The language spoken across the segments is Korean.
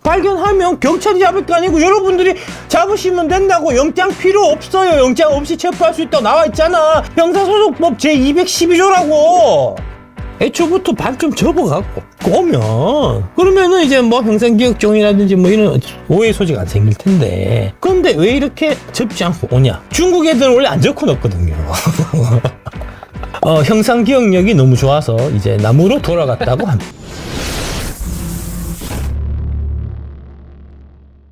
발견하면 경찰이 잡을 거 아니고 여러분들이 잡으시면 된다고. 영장 필요 없어요. 영장 없이 체포할 수 있다고 나와 있잖아. 형사소송법 제212조라고. 애초부터 발 좀 접어갖고 오면 그러면은 이제 뭐 형사기억종이라든지 뭐 이런 오해 소지가 안 생길 텐데, 그런데 왜 이렇게 접지 않고 오냐? 중국 애들은 원래 안 접고 넣거든요. 형상기억력이 너무 좋아서 이제 남으로 돌아갔다고 합니다.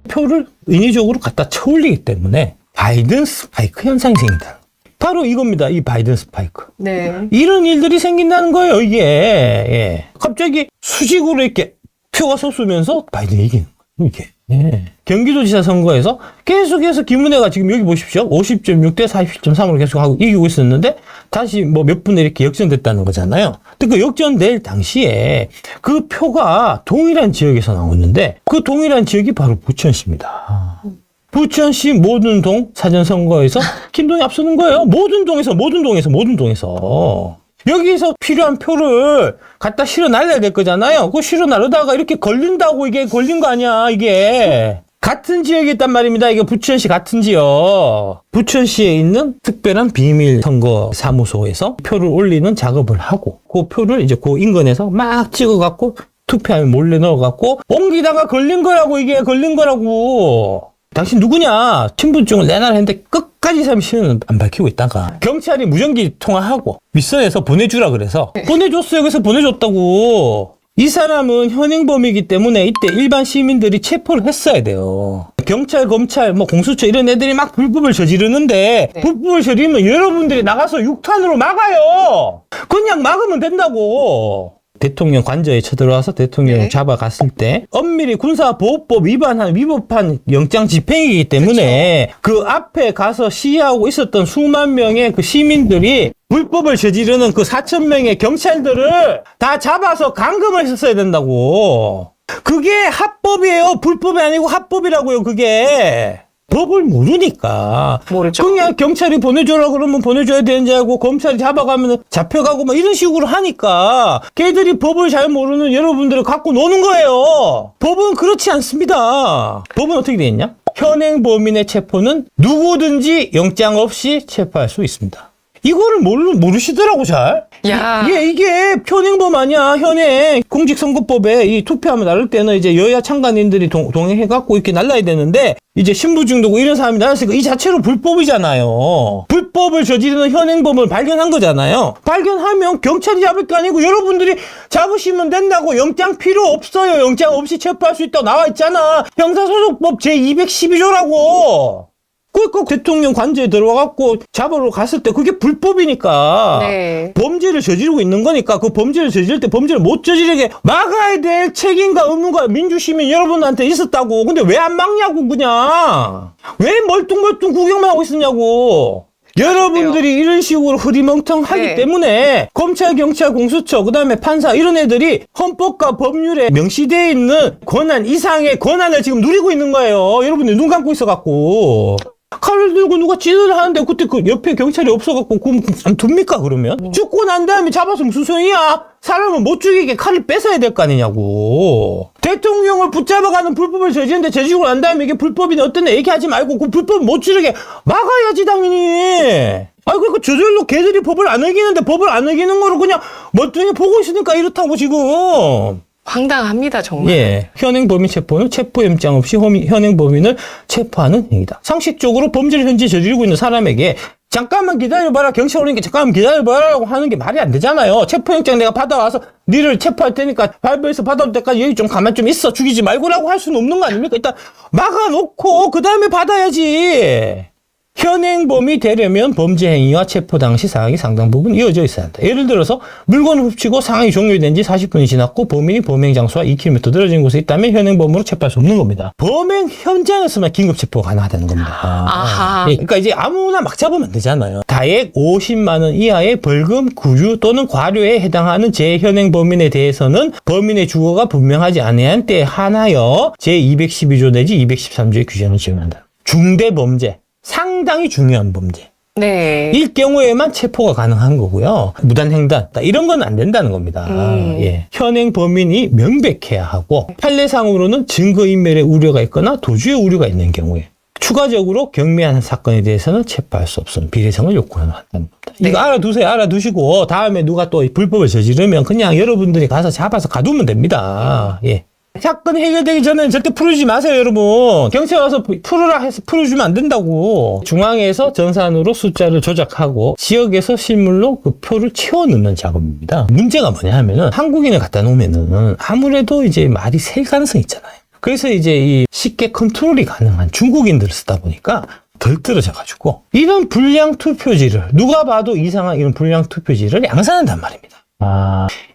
표를 인위적으로 갖다 쳐올리기 때문에 바이든 스파이크 현상이 생긴다. 바로 이겁니다. 이 바이든 스파이크. 네. 이런 일들이 생긴다는 거예요, 이게. 예. 갑자기 수직으로 이렇게 표가 솟으면서 바이든이 이기는 거예요, 이게. 예. 경기도지사 선거에서 계속해서 김은혜가 지금 여기 보십시오. 50.6 대 40.3으로 계속 하고 이기고 있었는데 다시 뭐 몇 분에 이렇게 역전됐다는 거잖아요. 근데 그 역전될 당시에 그 표가 동일한 지역에서 나오는데 그 동일한 지역이 바로 부천시입니다. 부천시 모든 동 사전선거에서 김동이 앞서는 거예요. 모든 동에서. 여기서 필요한 표를 갖다 실어 날려야 될 거잖아요. 그거 실어 나르다가 이렇게 걸린다고 이게 걸린 거 아니야, 이게. 같은 지역에 있단 말입니다. 이게 부천시 같은 지역. 부천시에 있는 특별한 비밀 선거 사무소에서 표를 올리는 작업을 하고 그 표를 이제 그 인근에서 막 찍어갖고 투표함에 몰래 넣어갖고 옮기다가 걸린 거라고, 이게 걸린 거라고. 당신 누구냐? 신분증을 내놔라 했는데 끝까지 사람 신원을 안 밝히고 있다가 경찰이 무전기 통화하고 윗선에서 보내주라 그래서 보내줬어요. 그래서 보내줬다고. 이 사람은 현행범이기 때문에 이때 일반 시민들이 체포를 했어야 돼요. 경찰, 검찰, 뭐 공수처 이런 애들이 막 불법을 저지르는데 불법을 저지르면 여러분들이 나가서 육탄으로 막아요. 그냥 막으면 된다고. 대통령 관저에 쳐들어와서 대통령을 잡아갔을 때 엄밀히 군사보호법 위법한 영장 집행이기 때문에 그 앞에 가서 시위하고 있었던 수만 명의 그 시민들이 불법을 저지르는 그 4,000명의 경찰들을 다 잡아서 감금을 했었어야 된다고. 그게 합법이에요. 불법이 아니고 합법이라고요, 그게. 법을 모르니까. 모르죠. 그냥 경찰이 보내줘라 그러면 보내줘야 되는지 알고 검찰이 잡아가면 잡혀가고 막 이런 식으로 하니까 걔들이 법을 잘 모르는 여러분들을 갖고 노는 거예요. 법은 그렇지 않습니다. 법은 어떻게 돼 있냐? 현행 범인의 체포는 누구든지 영장 없이 체포할 수 있습니다. 이거를 모르시더라고, 잘. 야. 이게 현행범 아니야, 현행. 공직선거법에 이 투표하면 나를 때는 이제 여야 참관인들이 동행해갖고 이렇게 날라야 되는데, 이제 신부중도고 이런 사람이 날았으니까 이 자체로 불법이잖아요. 불법을 저지르는 현행범을 발견한 거잖아요. 발견하면 경찰이 잡을 거 아니고 여러분들이 잡으시면 된다고. 영장 필요 없어요. 영장 없이 체포할 수 있다고 나와 있잖아. 형사소송법 제212조라고. 꼭 대통령 관저에 들어와갖고 잡으러 갔을 때 그게 불법이니까. 네. 범죄를 저지르고 있는 거니까 그 범죄를 저지를 때 범죄를 못 저지르게 막아야 될 책임과 의무가 민주시민 여러분한테 있었다고. 근데 왜 안 막냐고, 그냥. 왜 멀뚱멀뚱 구경만 하고 있었냐고. 여러분들이 이런 식으로 흐리멍텅하기 때문에 검찰, 경찰, 공수처, 그 다음에 판사 이런 애들이 헌법과 법률에 명시되어 있는 권한 이상의 권한을 지금 누리고 있는 거예요. 여러분들 눈 감고 있어갖고. 칼을 들고 누가 찌르를 하는데 그때 그 옆에 경찰이 없어갖고 그럼 안 둡니까, 그러면? 죽고 난 다음에 잡아서 무슨 소용이야? 사람을 못 죽이게 칼을 뺏어야 될 거 아니냐고. 대통령을 붙잡아가는 불법을 저지르는데 저지르고 난 다음에 이게 불법이네 어떤 애 얘기하지 말고 그 불법 못 지르게 막아야지, 당연히. 그러니까 저절로 걔들이 법을 안 어기는데 법을 안 어기는 거를 그냥 멀뚱히 보고 있으니까 이렇다고, 지금. 황당합니다, 정말. 예. 현행범인 체포는 체포영장 없이 현행범인을 체포하는 행위다. 상식적으로 범죄를 현재 저지르고 있는 사람에게 잠깐만 기다려봐라, 경찰 오니까 잠깐만 기다려봐라고 하는 게 말이 안 되잖아요. 체포영장 내가 받아와서 니를 체포할 테니까 발부해서 받아올 때까지 여기 좀 가만 좀 있어, 죽이지 말고라고 할 수는 없는 거 아닙니까? 일단 막아놓고 그 다음에 받아야지. 현행범이 되려면 범죄 행위와 체포 당시 상황이 상당 부분 이어져 있어야 한다. 예를 들어서 물건을 훔치고 상황이 종료된 지 40분이 지났고 범인이 범행 장소와 2km 떨어진 곳에 있다면 현행범으로 체포할 수 없는 겁니다. 범행 현장에서만 긴급 체포가 가능하다는 겁니다. 아하. 그러니까 이제 아무나 막 잡으면 안 되잖아요. 다액 50만 원 이하의 벌금, 구유 또는 과료에 해당하는 재현행범인에 대해서는 범인의 주거가 분명하지 아니한 때에 한하여 제212조 내지 213조의 규정을 적용한다. 중대범죄. 상당히 중요한 범죄. 네. 일 경우에만 체포가 가능한 거고요. 무단횡단 이런 건 안 된다는 겁니다. 예. 현행 범인이 명백해야 하고 판례상으로는 증거인멸의 우려가 있거나 도주의 우려가 있는 경우에 추가적으로 경미한 사건에 대해서는 체포할 수 없음 비례성을 요구한다는 겁니다. 네. 이거 알아두세요. 알아두시고 다음에 누가 또 불법을 저지르면 그냥 여러분들이 가서 잡아서 가두면 됩니다. 예. 사건 해결되기 전에는 절대 풀어주지 마세요, 여러분. 경찰 와서 풀으라 해서 풀어주면 안 된다고. 중앙에서 전산으로 숫자를 조작하고 지역에서 실물로 그 표를 채워넣는 작업입니다. 문제가 뭐냐 하면은 한국인을 갖다 놓으면은 아무래도 이제 말이 셀 가능성이 있잖아요. 그래서 이제 이 쉽게 컨트롤이 가능한 중국인들을 쓰다 보니까 덜 떨어져가지고 이런 불량 투표지를 누가 봐도 이상한 이런 불량 투표지를 양산한단 말입니다.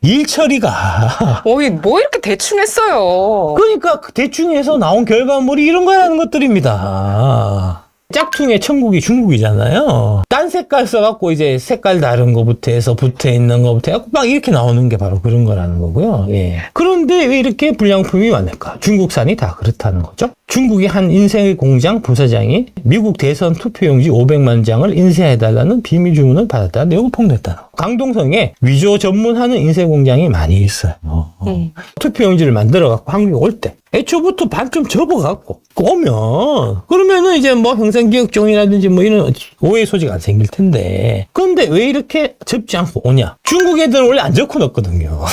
일 처리가 뭐 이렇게 대충 했어요. 그러니까 대충 해서 나온 결과물이 이런 거라는 것들입니다. 짝퉁의 천국이 중국이잖아요. 딴 색깔 써갖고 이제 색깔 다른 거부터 해서 붙어 있는 거부터 해갖고 막 이렇게 나오는 게 바로 그런 거라는 거고요. 예. 그런데 왜 이렇게 불량품이 많을까? 중국산이 다 그렇다는 거죠. 중국의 한 인쇄 공장 부사장이 미국 대선 투표용지 500만 장을 인쇄해달라는 비밀 주문을 받았다 내용을 폭로했다는 거. 강동성에 위조 전문하는 인쇄 공장이 많이 있어요. 투표용지를 만들어갖고 한국에 올 때 애초부터 반 좀 접어갖고 오면 그러면은 이제 뭐 형사기억종이라든지 뭐 이런 오해 소지가 안 생길 텐데 그런데 왜 이렇게 접지 않고 오냐? 중국 애들은 원래 안 적고 넣거든요.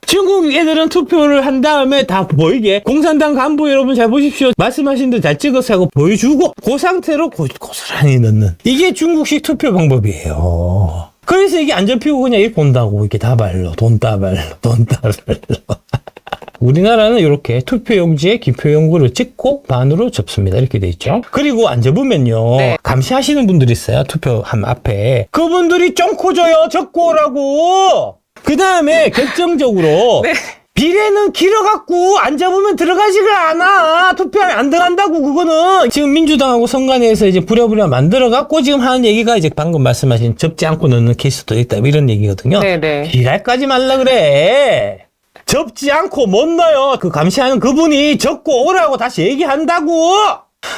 중국 애들은 투표를 한 다음에 다 보이게 공산당 간부 여러분 잘 보십시오. 말씀하신 대로 잘 찍어서 하고 보여주고 그 상태로 고스란히 넣는 이게 중국식 투표 방법이에요. 그래서 이게 안 접히고 그냥 이렇게 온다고 이렇게 다발로 돈다발로 우리나라는 이렇게 투표용지에 기표용구를 찍고 반으로 접습니다. 이렇게 돼 있죠. 그리고 안 접으면요. 네. 감시하시는 분들이 있어요. 투표함 앞에. 그분들이 쫑코 줘요. 적고 오라고. 그 다음에 결정적으로 네. 비례는 길어갖고 안 잡으면 들어가지가 않아. 투표함에 안 들어간다고 그거는. 지금 민주당하고 선관위에서 이제 부랴부랴 만들어갖고 지금 하는 얘기가 이제 방금 말씀하신 접지 않고 넣는 케이스도 있다. 이런 얘기거든요. 네네. 지랄까지 말라 그래. 접지 않고 못 넣어요. 그 감시하는 그분이 접고 오라고 다시 얘기한다고.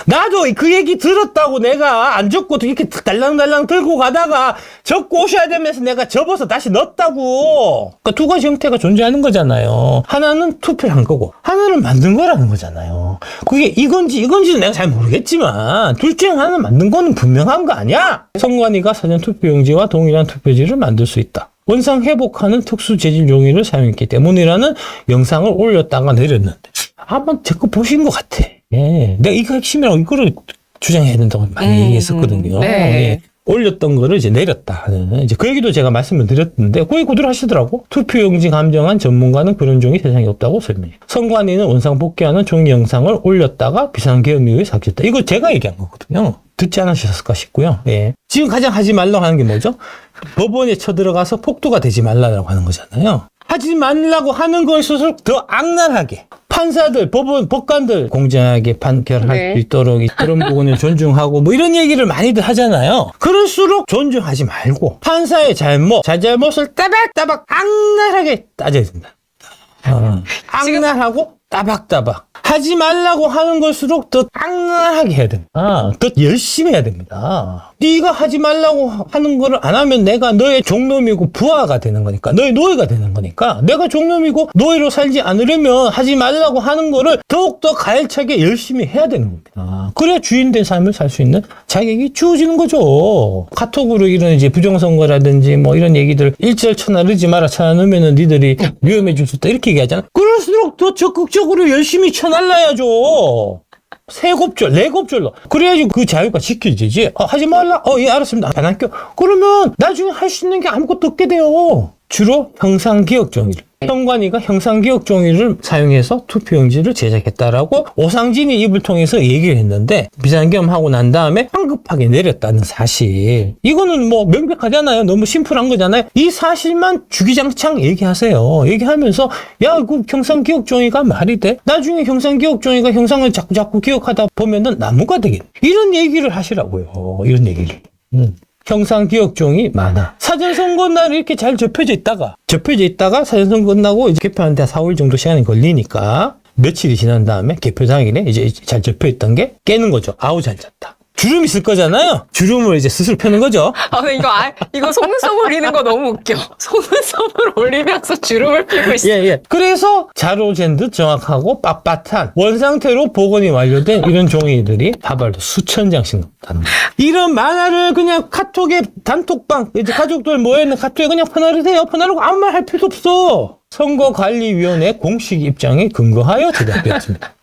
나도 그 얘기 들었다고 내가 안 접고 이렇게 달랑달랑 들고 가다가 접고 오셔야 되면서 내가 접어서 다시 넣었다고. 그러니까 두 가지 형태가 존재하는 거잖아요. 하나는 투표를 한 거고 하나는 만든 거라는 거잖아요. 그게 이건지는 내가 잘 모르겠지만 둘 중에 하나는 만든 거는 분명한 거 아니야? 선관위가 사전 투표용지와 동일한 투표지를 만들 수 있다. 원상 회복하는 특수 재질 용의를 사용했기 때문이라는 영상을 올렸다가 내렸는데 한번 제 거 보신 것 같아. 예. 내가 이거 핵심이라고 이거를 주장해야 된다고 많이 얘기했었거든요. 네. 예. 올렸던 거를 이제 내렸다 하는 이제 그 얘기도 제가 말씀을 드렸는데 거기 그대로 하시더라고. 투표용지 감정한 전문가는 그런 종이 세상에 없다고 설명해. 선관위는 원상 복귀하는 종이 영상을 올렸다가 비상계엄 이후에 삭제했다. 이거 제가 얘기한 거거든요. 듣지 않으셨을까 싶고요. 예. 지금 가장 하지 말라고 하는 게 뭐죠? 법원에 쳐들어가서 폭도가 되지 말라고 하는 거잖아요. 하지 말라고 하는 것일수록 더 악랄하게 판사들, 법관들 공정하게 판결할 네. 수 있도록 그런 부분을 존중하고 뭐 이런 얘기를 많이들 하잖아요. 그럴수록 존중하지 말고 판사의 잘잘못을 따박따박 악랄하게 따져야 된다. 악랄하고 따박따박 하지 말라고 하는 것일수록 더 악랄하게 해야 됩니다. 더 열심히 해야 됩니다. 네가 하지 말라고 하는 거를 안 하면 내가 너의 종놈이고 부하가 되는 거니까 너의 노예가 되는 거니까 내가 종놈이고 노예로 살지 않으려면 하지 말라고 하는 거를 더욱더 가열차게 열심히 해야 되는 겁니다. 그래야 주인된 삶을 살 수 있는 자격이 주어지는 거죠. 카톡으로 이런 이제 부정선거라든지 뭐 이런 얘기들 일절 쳐나르지 마라 쳐나르면은 니들이 위험해질 수 있다 이렇게 얘기하잖아. 그럴수록 더 적극적으로 열심히 쳐날라야죠. 세곱절, 네곱절로. 그래야지 그 자유가 지켜지지. 하지 말라. 예, 알았습니다. 안 할게요. 그러면 나중에 할 수 있는 게 아무것도 없게 돼요. 주로 형상기억종이를. 선관위가 형상기억종이를 사용해서 투표용지를 제작했다라고 오상진이 입을 통해서 얘기를 했는데 비상계엄하고 난 다음에 황급하게 내렸다는 사실. 이거는 뭐 명백하잖아요. 너무 심플한 거잖아요. 이 사실만 주기장창 얘기하세요. 얘기하면서 야, 그 형상기억종이가 말이 돼? 나중에 형상기억종이가 형상을 자꾸 기억하다 보면은 나무가 되겠네. 이런 얘기를 하시라고요. 이런 얘기를. 형상기억종이 많아. 사전선거 날 이렇게 잘 접혀져 있다가 사전선거 끝나고 이제 개표하는데 한 4월 정도 시간이 걸리니까 며칠이 지난 다음에 개표 당일에 이제 잘 접혀있던 게 깨는 거죠. 아우 잘 잤다. 주름 있을 거잖아요. 주름을 이제 스스로 펴는 거죠. 아, 근데 이거 속눈썹 올리는 거 너무 웃겨. 속눈썹을 올리면서 주름을 피고 있어. 예. 그래서 자로잰 듯 정확하고 빳빳한 원상태로 복원이 완료된 이런 종이들이 다발도 수천 장씩 나옵니다. 이런 만화를 그냥 카톡에 단톡방, 이제 가족들 모여있는 카톡에 그냥 퍼나르세요. 퍼나르고 아무 말 할 필요도 없어. 선거관리위원회 공식 입장에 근거하여 제작되었습니다.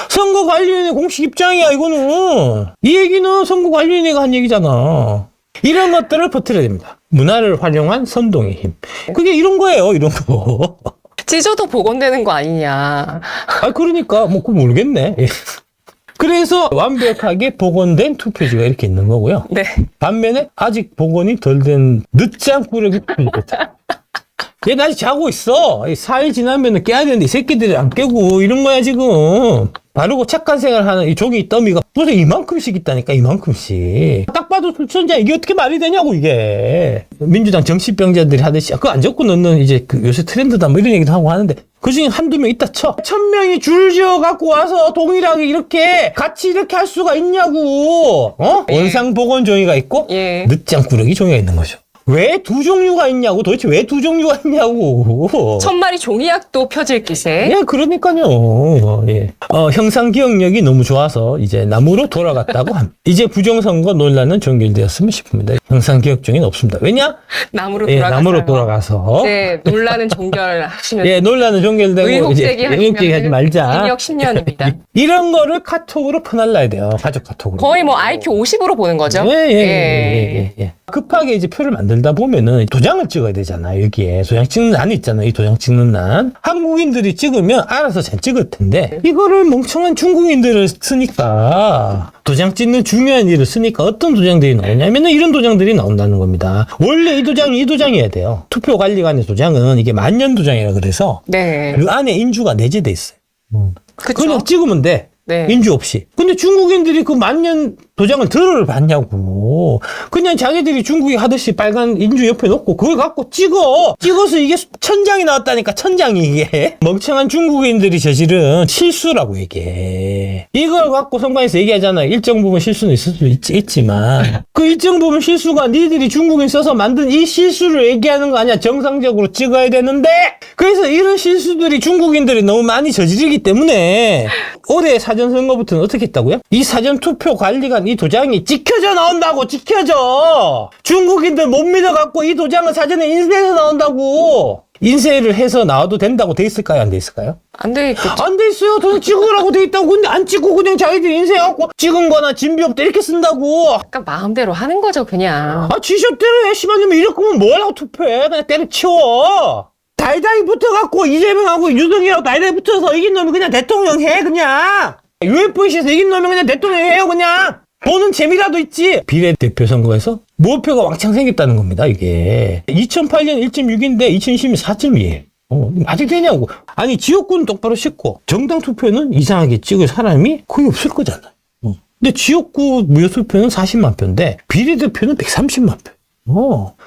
선거관리위원회 공식 입장이야, 이거는. 이 얘기는 선거관리위원회가 한 얘기잖아. 이런 것들을 퍼뜨려야 됩니다. 문화를 활용한 선동의 힘. 그게 이런 거예요, 이런 거. 찢어도 복원되는 거 아니냐. 그러니까, 그거 모르겠네. 그래서 완벽하게 복원된 투표지가 이렇게 있는 거고요. 네. 반면에 아직 복원이 덜 된 늦장꾸러기 투표지가 얘는 아직 자고 있어. 4일 지나면 깨야 되는데 이 새끼들이 안 깨고 이런 거야 지금. 바르고 착한 생활하는 이 종이 더미가 도대체 이만큼씩 있다니까, 이만큼씩. 딱 봐도 출천자 이게 어떻게 말이 되냐고, 이게. 민주당 정치병자들이 하듯이 그거 안 적고 넣는 이제 요새 트렌드다 뭐 이런 얘기도 하고 하는데 그중에 한두 명 있다 쳐. 1000명이 줄 지어 갖고 와서 동일하게 이렇게 같이 이렇게 할 수가 있냐고. 예. 원상 복원 종이가 있고 예. 늦장꾸러기 종이가 있는 거죠. 왜 두 종류가 있냐고, 도대체 왜 두 종류가 있냐고. 1000마리 종이약도 펴질 기세. 예, 그러니까요. 예. 형상 기억력이 너무 좋아서 이제 남으로 돌아갔다고 합니다. 이제 부정선거 논란은 종결되었으면 싶습니다. 형상 기억증은 없습니다. 왜냐? 남으로 예, 돌아가서. 남으로 돌아가서. 네, 논란은 종결하시면. 예, 논란은 종결되고 의혹 이제 제기하시면 하지 말자. 징역 10년입니다. 이런 거를 카톡으로 퍼날라야 돼요. 가족 카톡으로. 거의 뭐 IQ 50으로 보는 거죠. 예. 급하게 이제 표를 만들다 보면은 도장을 찍어야 되잖아요. 여기에 도장 찍는 란이 있잖아요. 이 도장 찍는 란. 한국인들이 찍으면 알아서 잘 찍을 텐데 이거를 멍청한 중국인들을 쓰니까, 도장 찍는 중요한 일을 쓰니까 어떤 도장들이 나오냐면은 이런 도장들이 나온다는 겁니다. 원래 이 도장이 이 도장이어야 돼요. 투표관리관의 도장은 이게 만년 도장이라 그래서 네. 그 안에 인주가 내재돼 있어요. 그쵸? 그냥 찍으면 돼. 네. 인주 없이. 근데 중국인들이 그 만년 도장을 들어를 받냐고. 그냥 자기들이 중국이 하듯이 빨간 인주 옆에 놓고 그걸 갖고 찍어서 이게 1000장이 나왔다니까, 1000장이 이게. 멍청한 중국인들이 저지른 실수라고 이게. 이걸 갖고 선관위에서 얘기하잖아요. 일정 부분 실수는 있을 수 있지만 그 일정 부분 실수가 니들이 중국인 써서 만든 이 실수를 얘기하는 거 아니야. 정상적으로 찍어야 되는데. 그래서 이런 실수들이 중국인들이 너무 많이 저지르기 때문에 올해 사전선거부터는 어떻게 했다고요? 이 사전투표 관리관 이 도장이 찍혀져 나온다고, 찍혀져! 중국인들 못 믿어갖고 이 도장을 사전에 인쇄해서 나온다고! 인쇄를 해서 나와도 된다고 돼 있을까요? 안 돼 있을까요? 안 되겠죠. 안 돼 있어요. 도장 찍으라고 돼 있다고. 근데 안 찍고 그냥 자기들이 인쇄해갖고 찍은 거나 진비 없다 이렇게 쓴다고. 약간 마음대로 하는 거죠, 그냥. 지셔대로 해. 씨발님은 이렇게 하면 뭐라고 투표해. 그냥 때려치워. 달달이 붙어갖고 이재명하고 유승이하고 달달이 붙어서 이긴 놈이 그냥 대통령 해, 그냥. UFC에서 이긴 놈이 그냥 대통령 해요, 그냥. 보는 재미라도 있지. 비례대표 선거에서 무효표가 왕창 생겼다는 겁니다, 이게. 2008년 1.6인데 2020년 4.2예요. 아직 되냐고. 아니, 지역구는 똑바로 씻고 정당 투표는 이상하게 찍을 사람이 거의 없을 거잖아요. 근데 지역구 무효투표는 40만 표인데 비례대표는 130만 표.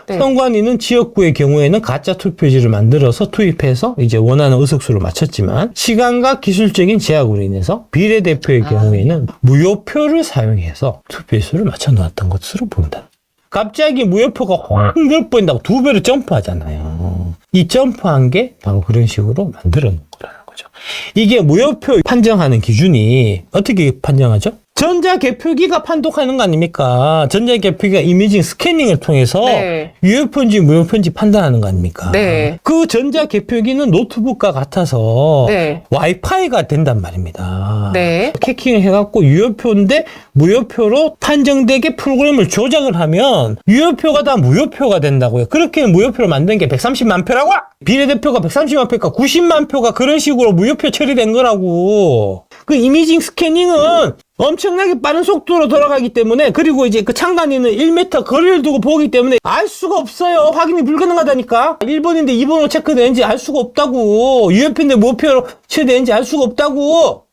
네. 선관위는 지역구의 경우에는 가짜 투표지를 만들어서 투입해서 이제 원하는 의석수를 맞췄지만 시간과 기술적인 제약으로 인해서 비례대표의 경우에는 무효표를 사용해서 투표수를 맞춰 놓았던 것으로 보인다. 갑자기 무효표가 확 늘어버린다고 2배로 점프하잖아요. 이 점프한 게 바로 그런 식으로 만들어 놓은 거라는 거죠. 이게 무효표 판정하는 기준이 어떻게 판정하죠? 전자개표기가 판독하는 거 아닙니까? 전자개표기가 이미징 스캐닝을 통해서 네. 유효표인지 무효표인지 판단하는 거 아닙니까? 네. 그 전자개표기는 노트북과 같아서 네. 와이파이가 된단 말입니다. 네. 해킹을 해갖고 유효표인데 무효표로 판정되게 프로그램을 조작을 하면 유효표가 다 무효표가 된다고요. 그렇게 무효표를 만든 게 130만 표라고! 비례대표가 130만 표니까 90만 표가 그런 식으로 무효표 처리된 거라고. 그 이미징 스캐닝은 엄청나게 빠른 속도로 돌아가기 때문에, 그리고 이제 그 창간이는 1m 거리를 두고 보기 때문에 알 수가 없어요. 확인이 불가능하다니까. 1번인데 2번으로 체크되는지 알 수가 없다고. 유효표인데 무효표로 체크되는지 알 수가 없다고.